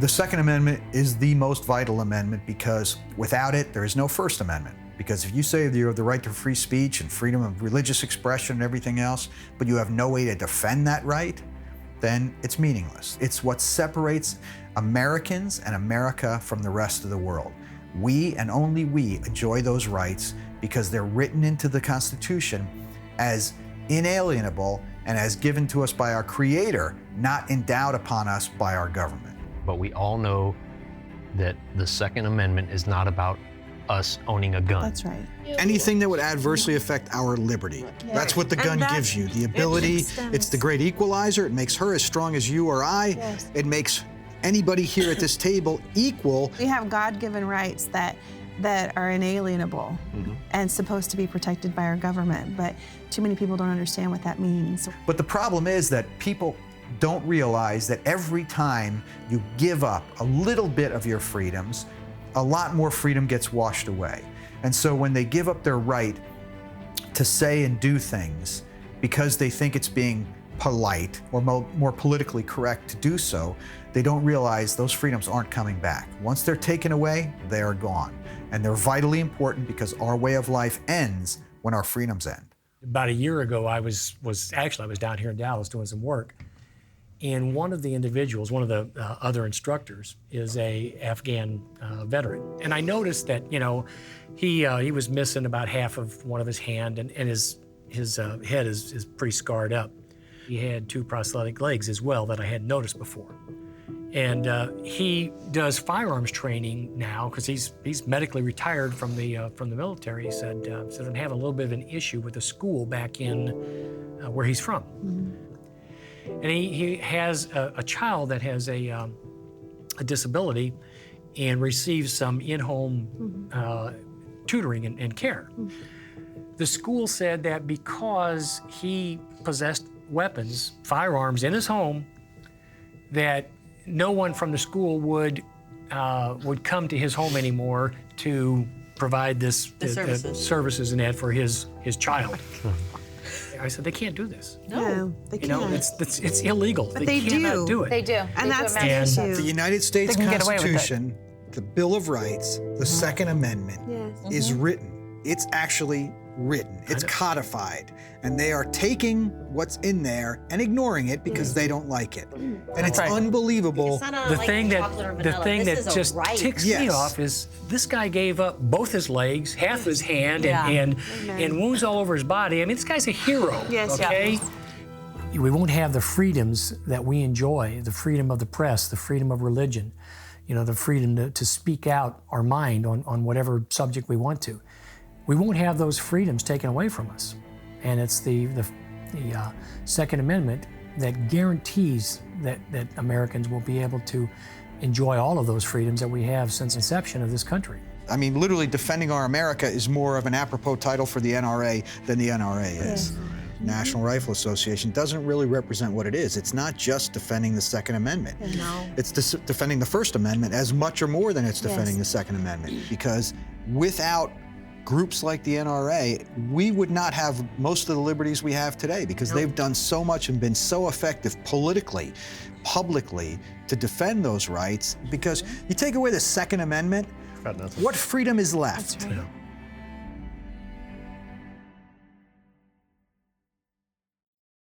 The Second Amendment is the most vital amendment because without it, there is no First Amendment. Because if you say that you have the right to free speech and freedom of religious expression and everything else, but you have no way to defend that right, then it's meaningless. It's what separates Americans and America from the rest of the world. We and only we enjoy those rights because they're written into the Constitution as inalienable and as given to us by our Creator, not endowed upon us by our government. But we all know that the Second Amendment is not about us owning a gun. That's right. Anything that would adversely affect our liberty. That's what the gun gives you, the ability. It's the great equalizer. It makes her as strong as you or I. Yes. It makes anybody here at this table equal. We have God-given rights that are inalienable and supposed to be protected by our government, but too many people don't understand what that means. But the problem is that people don't realize that every time you give up a little bit of your freedoms, a lot more freedom gets washed away. And so when they give up their right to say and do things because they think it's being polite or more politically correct to do so, they don't realize those freedoms aren't coming back. Once they're taken away, they are gone. And they're vitally important because our way of life ends when our freedoms end. About a year ago, I was down here in Dallas doing some work. And one of the individuals, one of the other instructors, is a Afghan veteran. And I noticed that, you know, he was missing about half of one of his hand, and his head is pretty scarred up. He had 2 prosthetic legs as well that I hadn't noticed before. And he does firearms training now because he's medically retired from the military. He said I'm having a little bit of an issue with the school back in where he's from. And he has a child that has a disability and receives some in-home tutoring and care. The school said that because he possessed weapons, firearms in his home, that no one from the school would come to his home anymore to provide the services and that for his child. I said, they can't do this. No, they can't. You know, it's illegal. But they cannot do it. They do. And that's the issue. The United States Constitution, the Bill of Rights, the Second Amendment is written. It's actually written. It's codified. And they are taking what's in there and ignoring it because they don't like it. And it's unbelievable. The thing that just ticks me off is this guy gave up both his legs, half his hand, and wounds all over his body. I mean, this guy's a hero, okay? We won't have the freedoms that we enjoy, the freedom of the press, the freedom of religion, you know, the freedom to speak out our mind on whatever subject we want to. We won't have those freedoms taken away from us. And it's the Second Amendment that guarantees that Americans will be able to enjoy all of those freedoms that we have since inception of this country. I mean, literally defending our America is more of an apropos title for the NRA than the NRA is. National Rifle Association doesn't really represent what it is. It's not just defending the Second Amendment. No. It's defending the First Amendment as much or more than it's defending the Second Amendment. Because without groups like the NRA, we would not have most of the liberties we have today because they've done so much and been so effective politically, publicly, to defend those rights. Because you take away the Second Amendment, what freedom is left? That's right.